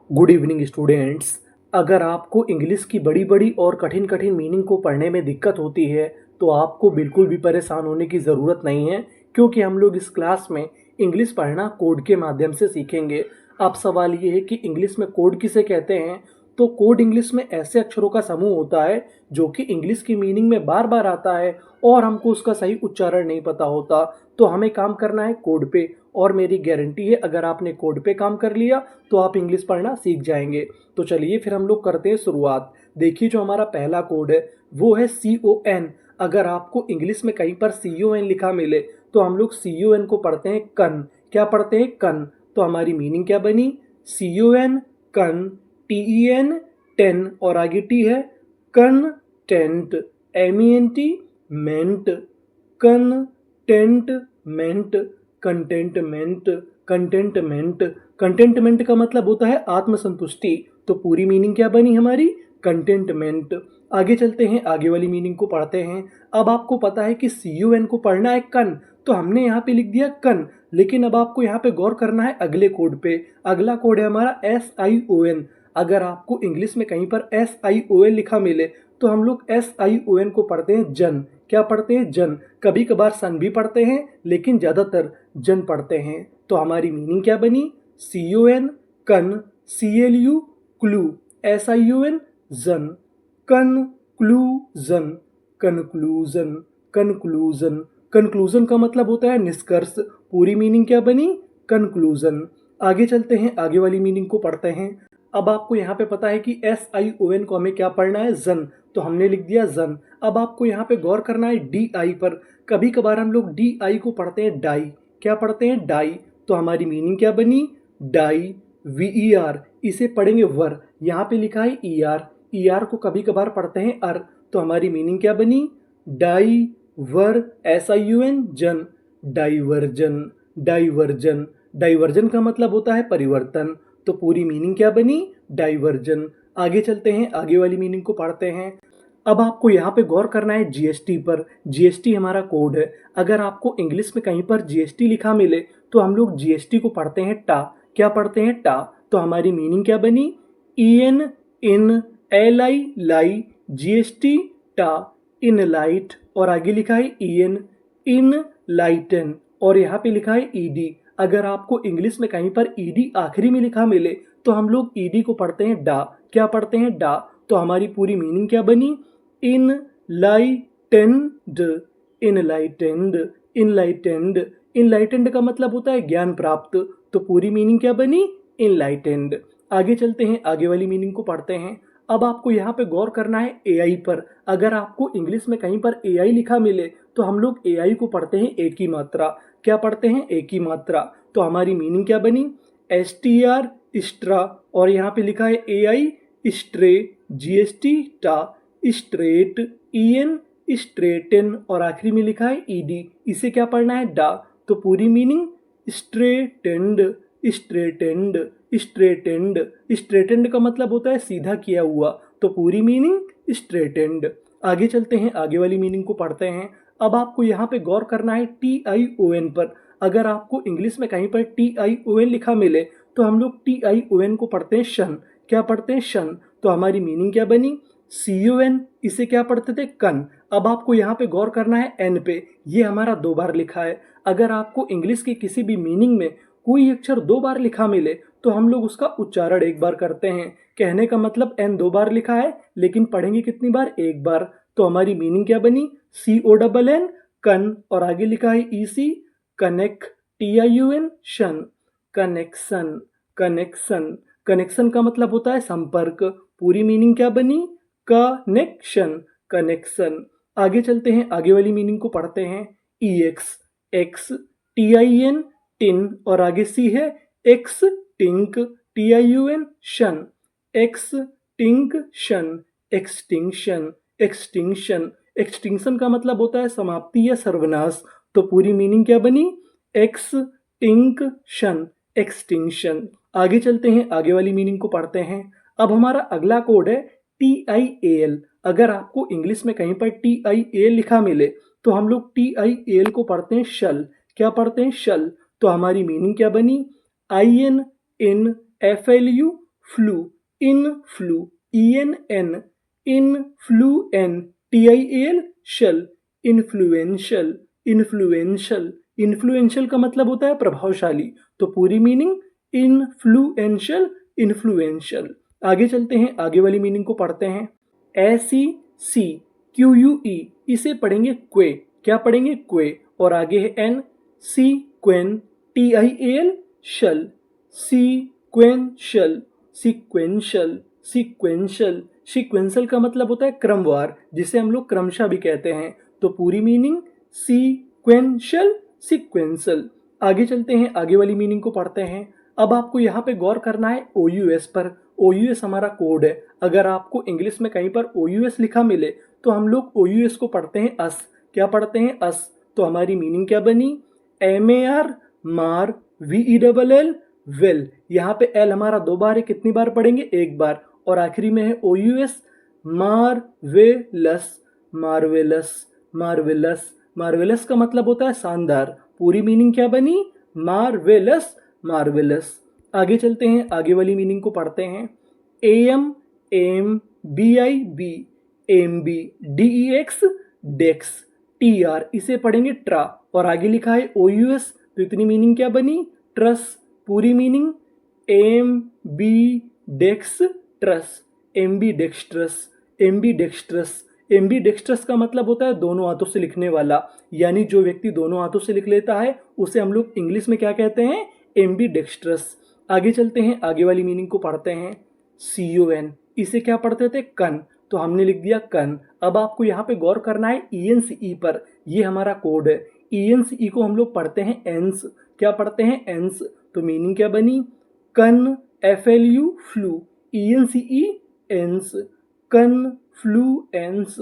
Good evening students. अगर आपको English की बड़ी बड़ी और कठिन कठिन मीनिंग को पढ़ने में दिक्कत होती है तो आपको बिल्कुल भी परेशान होने की ज़रूरत नहीं है, क्योंकि हम लोग इस क्लास में इंग्लिश पढ़ना कोड के माध्यम से सीखेंगे। अब सवाल ये है कि इंग्लिश में कोड किसे कहते हैं। तो कोड इंग्लिश में ऐसे अक्षरों का समूह होता है जो कि इंग्लिश की मीनिंग में बार बार आता है और हमको उसका सही उच्चारण नहीं पता होता। तो हमें काम करना है कोड पे, और मेरी गारंटी है अगर आपने कोड पे काम कर लिया तो आप इंग्लिश पढ़ना सीख जाएंगे। तो चलिए फिर हम लोग करते हैं शुरुआत। देखिए जो हमारा पहला कोड है वो है CON। अगर आपको इंग्लिश में कहीं पर CON लिखा मिले तो हम लोग CON को पढ़ते हैं कन। क्या पढ़ते हैं? कन। तो हमारी मीनिंग क्या बनी? CON कन, TEN टेन, और आगे टी है कंटेंट, MENT मेंट, कंटेंटमेंट, कंटेंटमेंट, कंटेंटमेंट। कंटेंटमेंट का मतलब होता है आत्मसंतुष्टि। तो पूरी मीनिंग क्या बनी हमारी? कंटेंटमेंट। आगे चलते हैं, आगे वाली मीनिंग को पढ़ते हैं। अब आपको पता है कि CON को पढ़ना है कन, तो हमने यहाँ पे लिख दिया कन। लेकिन अब आपको यहाँ पे गौर करना है अगले कोड पे। अगला कोड है हमारा SION। अगर आपको इंग्लिश में कहीं पर SION लिखा मिले तो हम लोग SION को पढ़ते हैं जन। क्या पढ़ते हैं? जन। कभी कभार सन भी पढ़ते हैं लेकिन ज़्यादातर जन पढ़ते हैं। तो हमारी मीनिंग क्या बनी? CON कन, CLU क्लू, SION जन, कंक्लूजन, कंक्लूजन, कंक्लूजन। कंक्लूजन का मतलब होता है निष्कर्ष। पूरी मीनिंग क्या बनी? कंक्लूजन। आगे चलते हैं, आगे वाली मीनिंग को पढ़ते हैं। अब आपको यहाँ पे पता है कि SION को हमें क्या पढ़ना है? जन। तो हमने लिख दिया जन। अब आपको यहाँ पे गौर करना है DI पर। कभी कभार हम लोग DI को पढ़ते हैं डाई। क्या पढ़ते हैं? डाई। तो हमारी मीनिंग क्या बनी? डाई, VER। इसे पढ़ेंगे वर। यहाँ पे लिखा है ER। ER को कभी कभार पढ़ते हैं अर। तो हमारी मीनिंग क्या बनी? डाई वर, SION जन, डाइवर्जन, डाइवर्जन। डाइवर्जन का मतलब होता है परिवर्तन। तो पूरी मीनिंग क्या बनी? डाइवर्जन। आगे चलते हैं, आगे वाली मीनिंग को पढ़ते हैं। अब आपको यहाँ पे गौर करना है GST पर। GST हमारा कोड है। अगर आपको इंग्लिश में कहीं पर GST लिखा मिले तो हम लोग GST को पढ़ते हैं टा। क्या पढ़ते हैं? टा। तो हमारी मीनिंग क्या बनी? EN इन, LI लाई, GST टा, इन लाइट, और आगे लिखा है EN इन लाइटन, और यहाँ पे लिखा है ED। अगर आपको इंग्लिश में कहीं पर ED आखिरी में लिखा मिले तो हम लोग ED को पढ़ते हैं डा। क्या पढ़ते हैं? डा। तो हमारी पूरी मीनिंग क्या बनी? Enlightened, enlightened, enlightened. इनलाइटेंड का मतलब होता है ज्ञान प्राप्त। तो पूरी मीनिंग क्या बनी? इनलाइटेंड। आगे चलते हैं, आगे वाली मीनिंग को पढ़ते हैं। अब आपको यहाँ पे गौर करना है AI पर। अगर आपको इंग्लिश में कहीं पर AI लिखा मिले तो हम लोग AI को पढ़ते हैं एक ही मात्रा। क्या पढ़ते हैं? एक ही मात्रा। तो हमारी मीनिंग क्या बनी? STR स्ट्रा, और यहाँ पे लिखा है AI स्ट्रे, GST टा, स्ट्रेट, EN स्ट्रेटन, और आखिरी में लिखा है ED। इसे क्या पढ़ना है? डा। तो पूरी मीनिंग स्ट्रेटेंड, स्ट्रेटेंड, स्ट्रेटेंड। स्ट्रेटेंड का मतलब होता है सीधा किया हुआ। तो पूरी मीनिंग स्ट्रेटेंड। आगे चलते हैं, आगे वाली मीनिंग को पढ़ते हैं। अब आपको यहाँ पे गौर करना है TION पर। अगर आपको इंग्लिश में कहीं पर TION लिखा मिले तो हम लोग TION को पढ़ते हैं शन। क्या पढ़ते हैं? शन। तो हमारी मीनिंग क्या बनी? CON, इसे क्या पढ़ते थे? कन। अब आपको यहाँ पे गौर करना है N पे। ये हमारा 2 बार लिखा है। अगर आपको इंग्लिश की किसी भी मीनिंग में कोई अक्षर 2 बार लिखा मिले तो हम लोग उसका उच्चारण एक बार करते हैं। कहने का मतलब N 2 बार लिखा है लेकिन पढ़ेंगे कितनी बार? एक बार। तो हमारी मीनिंग क्या बनी? CONN कन, और आगे लिखा है EC कनेक्ट, TION शन, कनेक्शन, कनेक्शन। कनेक्शन का मतलब होता है संपर्क। पूरी मीनिंग क्या बनी? Connection, connection. आगे चलते हैं, आगे वाली मीनिंग को पढ़ते हैं। EX एक्स, TIN टिन, और आगे C है एक्स टिंक, TIUN शन, एक्सटिंक्शन, एक्सटिंक्शन, एक्सटिंक्शन। एक्सटिंक्शन का मतलब होता है समाप्ति या सर्वनाश। तो पूरी मीनिंग क्या बनी? Extinction, extinction. आगे चलते हैं, आगे वाली मीनिंग को पढ़ते हैं। अब हमारा अगला कोड है TIAL। अगर आपको इंग्लिश में कहीं पर TIAL लिखा मिले तो हम लोग TIAL को पढ़ते हैं शल। क्या पढ़ते हैं? शल। तो हमारी मीनिंग क्या बनी? IN इन, FLU फ्लू, इनफ्लू, ENN, इनफ्लुएन, TIAL, शल, इन्फ्लुएंशियल, इन्फ्लुएंशियल, इन्फ्लुएंशियल का मतलब होता है प्रभावशाली, तो पूरी मीनिंग इन्फ्लुएंशियल, इन्फ्लुएंशियल। आगे चलते हैं, आगे वाली मीनिंग को पढ़ते हैं। SEQUE, इसे पढ़ेंगे क्वे, क्या पढ़ेंगे क्वे, और आगे है N, सीक्वेन, TIAL, शल, सीक्वेंशल, सीक्वेंशल, सीक्वेंशल। सीक्वेंशल का मतलब होता है क्रमवार, जिसे हम लोग क्रमशः भी कहते हैं, तो पूरी मीनिंग सीक्वेंशल, सीक्वेंशल। आगे चलते हैं, आगे वाली मीनिंग को पढ़ते हैं। अब आपको यहाँ पे गौर करना है OUS पर। OUS हमारा कोड है। अगर आपको इंग्लिश में कहीं पर OUS लिखा मिले तो हम लोग OUS को पढ़ते हैं अस, क्या पढ़ते हैं अस, तो हमारी मीनिंग क्या बनी, MAR, मार, VELL, वेल। यहाँ पे L हमारा 2 बार है, कितनी बार पढ़ेंगे, 1 बार, और आखिरी में है OUS, marvellous, marvellous, marvellous. Marvellous का मतलब होता है शानदार, पूरी मीनिंग क्या बनी, मार्वेलस, मार्वेलस। आगे चलते हैं, आगे वाली मीनिंग को पढ़ते हैं। AMBIB, AMB, DEX, डेक्स, TR, इसे पढ़ेंगे ट्रा, और आगे लिखा है OUS, तो इतनी मीनिंग क्या बनी, ट्रस, पूरी मीनिंग MB डेक्स truss, MB dextrous, MB dextrous. MB dextrous का मतलब होता है दोनों हाथों से लिखने वाला, यानी जो व्यक्ति दोनों हाथों से लिख लेता है उसे हम लोग इंग्लिश में क्या कहते हैं, MB डेक्सट्रस। आगे चलते हैं, आगे वाली मीनिंग को पढ़ते हैं। CON, इसे क्या पढ़ते थे, कन, तो हमने लिख दिया कन। अब आपको यहाँ पे गौर करना है ENCE पर, ये हमारा कोड है। ENCE को हम लोग पढ़ते हैं एंस, क्या पढ़ते हैं एंस, तो मीनिंग क्या बनी, कन, FLU, फ्लू, ENCE, एंस, कन्फ्लुएंस,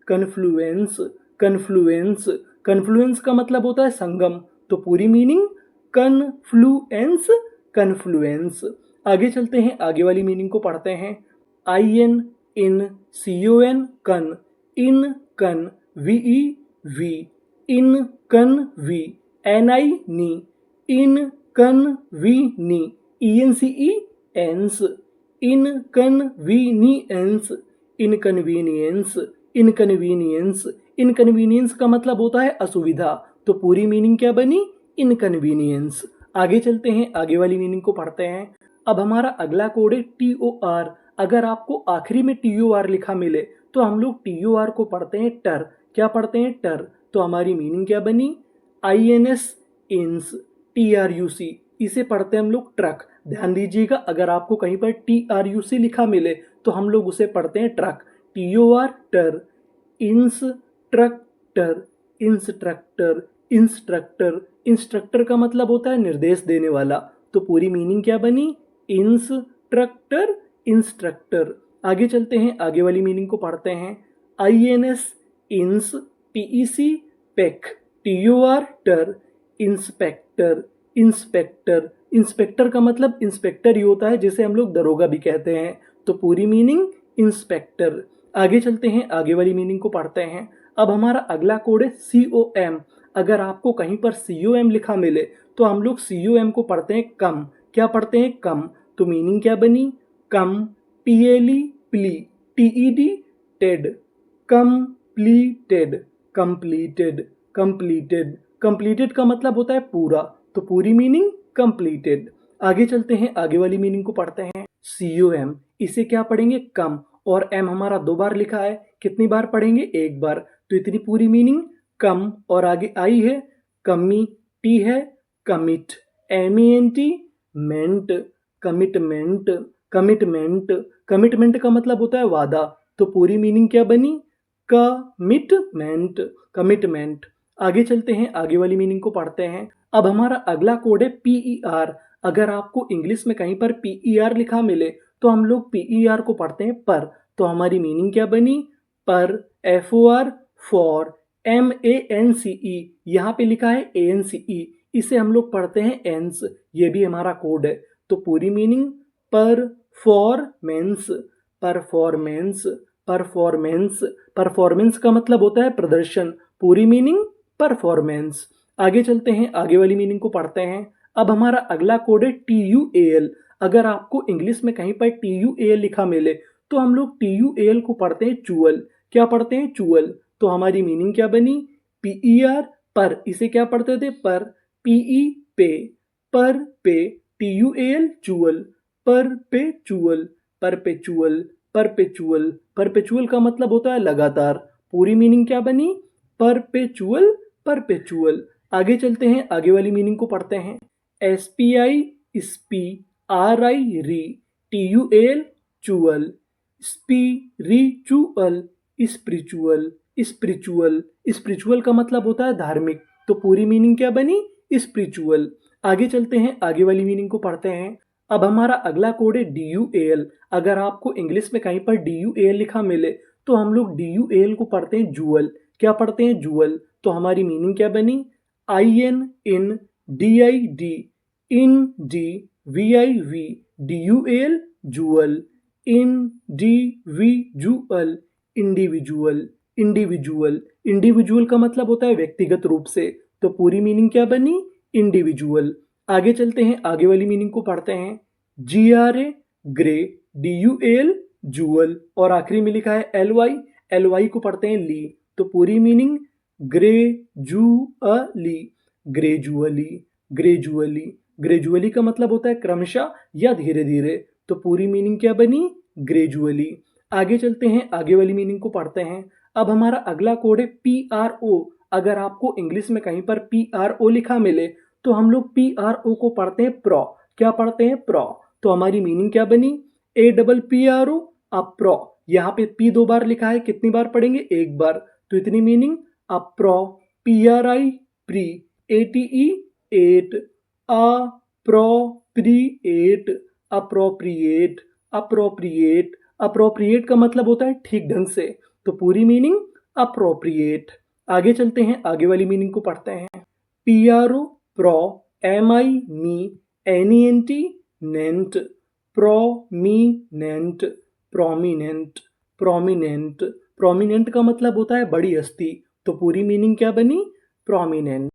कन्फ्लुएंस, कन्फ्लुएंस। कन्फ्लुएंस का मतलब होता है संगम, तो पूरी मीनिंग कन्फ्लुएंस, कन्फ्लुएंस। आगे चलते हैं, आगे वाली मीनिंग को पढ़ते हैं। IN, इन, CON, कन, इन कन, VE, वी, इन कन, वी, NI, नी, इन कन, वी, नी, ENCE, एंस, इनकन्वीनियंस, इनकन्वीनियंस, इनकन्वीनियंस। इनकन्वीनियंस का मतलब होता है असुविधा, तो पूरी मीनिंग क्या बनी, इनकन्वीनियंस। आगे चलते हैं, आगे वाली मीनिंग को पढ़ते हैं। अब हमारा अगला कोड है TOR। अगर आपको आखिरी में TOR लिखा मिले तो हम लोग TOR को पढ़ते हैं टर, क्या पढ़ते हैं टर, तो हमारी मीनिंग क्या बनी, INS, इंस, TRUC, इसे पढ़ते हैं हम लोग ट्रक। ध्यान दीजिएगा, अगर आपको कहीं पर TRUC लिखा मिले तो हम लोग उसे पढ़ते हैं ट्रक। TOR टर, इंस्ट्रक्टर, इंस्ट्रक्टर, इंस्ट्रक्टर। इंस्ट्रक्टर का मतलब होता है निर्देश देने वाला, तो पूरी मीनिंग क्या बनी, इंस्ट्रक्टर, इंस्ट्रक्टर। आगे चलते हैं, आगे वाली मीनिंग को पढ़ते हैं। INS, इंस, PEC, पेक, TOR टर, इंस्पेक्टर, इंस्पेक्टर। इंस्पेक्टर का मतलब इंस्पेक्टर ही होता है, जिसे हम लोग दरोगा भी कहते हैं, तो पूरी मीनिंग इंस्पेक्टर। आगे चलते हैं, आगे वाली मीनिंग को पढ़ते हैं। अब हमारा अगला कोड है COM। अगर आपको कहीं पर COM लिखा मिले तो हम लोग COM को पढ़ते हैं कम, क्या पढ़ते हैं कम, तो मीनिंग क्या बनी, कम, PLE, plea, TED, Ted, completed, completed, completed. Completed का मतलब होता है पूरा, तो पूरी मीनिंग कंप्लीटेड। आगे चलते हैं, आगे वाली मीनिंग को पढ़ते हैं। COM, इसे क्या पढ़ेंगे कम, और M हमारा 2 बार लिखा है, कितनी बार पढ़ेंगे, 1 बार, तो इतनी पूरी मीनिंग कम, और आगे I है, कमी, T है, कमिट, MENT, मेंट, कमिटमेंट, कमिटमेंट। कमिटमेंट का मतलब होता है वादा, तो पूरी मीनिंग क्या बनी, कमिटमेंट, कमिटमेंट। आगे चलते हैं, आगे वाली मीनिंग को पढ़ते हैं। अब हमारा अगला कोड है PER। अगर आपको इंग्लिश में कहीं पर PER लिखा मिले तो हम लोग PER को पढ़ते हैं पर, तो हमारी मीनिंग क्या बनी, पर, FOR, फॉर, MANCE, यहाँ पे लिखा है ANCE, इसे हम लोग पढ़ते हैं एंस, ये भी हमारा कोड है, तो पूरी meaning performance, performance, performance. Performance का मतलब होता है प्रदर्शन, पूरी मीनिंग परफॉर्मेंस। आगे चलते हैं, आगे वाली मीनिंग को पढ़ते हैं। अब हमारा अगला कोड है TUAL। अगर आपको इंग्लिश में कहीं पर TUAL लिखा मिले तो हम लोग TUAL को पढ़ते हैं चुअल। क्या पढ़ते हैं? चुअल। तो हमारी मीनिंग क्या बनी? PER पर, इसे क्या पढ़ते थे? पर। PE पे, पर पे, TUAL चुअल, पर पे चुअल, परपेचुअल, परपेचुअल। परपेचुअल का मतलब होता है लगातार। पूरी मीनिंग क्या बनी? Perpetual, perpetual. आगे चलते हैं, आगे वाली मीनिंग को पढ़ते हैं। SPI स्पी, RI री, TUAL चुअल, स्पिरिचुअल, स्पिरिचुअल, स्पिरिचुअल। स्पिरिचुअल का मतलब होता है धार्मिक। तो पूरी मीनिंग क्या बनी? स्पिरिचुअल। आगे चलते हैं, आगे वाली मीनिंग को पढ़ते हैं। अब हमारा अगला कोड है DUAL। अगर आपको इंग्लिश में कहीं पर DUAL लिखा मिले तो हम लोग DUAL को पढ़ते हैं जूअल। क्या पढ़ते हैं? जूअल। तो हमारी मीनिंग क्या बनी? IN in, DID in, DVIV, DUAL जूअल, इंडिविजुअल, इंडिविजुअल, इंडिविजुअल। इंडिविजुअल का मतलब होता है व्यक्तिगत रूप से। तो पूरी मीनिंग क्या बनी? इंडिविजुअल। आगे चलते हैं, आगे वाली मीनिंग को पढ़ते हैं। GRA ग्रे, DUAL जूअल, और आखिरी में लिखा है LY, LY को पढ़ते हैं ली। तो पूरी meaning gradually, gradually, gradually. Gradually का मतलब होता है क्रमशः या धीरे धीरे। तो पूरी मीनिंग क्या बनी? ग्रेजुअली। आगे चलते हैं, आगे वाली मीनिंग को पढ़ते हैं। अब हमारा अगला कोड है PRO। अगर आपको इंग्लिश में कहीं पर PRO लिखा मिले तो हम लोग PRO को पढ़ते हैं प्रो। क्या पढ़ते हैं? प्रो। तो हमारी मीनिंग क्या बनी? APPRO, अप्रो। यहाँ पे P 2 बार लिखा है, कितनी बार पढ़ेंगे? एक बार। तो इतनी मीनिंग अप्रो, PRI प्री, ATE एट, अप्रोप्रिएट, अप्रोप्रिएट, अप्रोप्रिएट। अप्रोप्रिएट का मतलब होता है ठीक ढंग से। तो पूरी मीनिंग अप्रोप्रिएट। आगे चलते हैं, आगे वाली मीनिंग को पढ़ते हैं। PRO प्रो, MI मी, NENT नेंट, prominent, prominent, prominent. Prominent का मतलब होता है बड़ी हस्ती। तो पूरी मीनिंग क्या बनी? प्रोमिनेंट।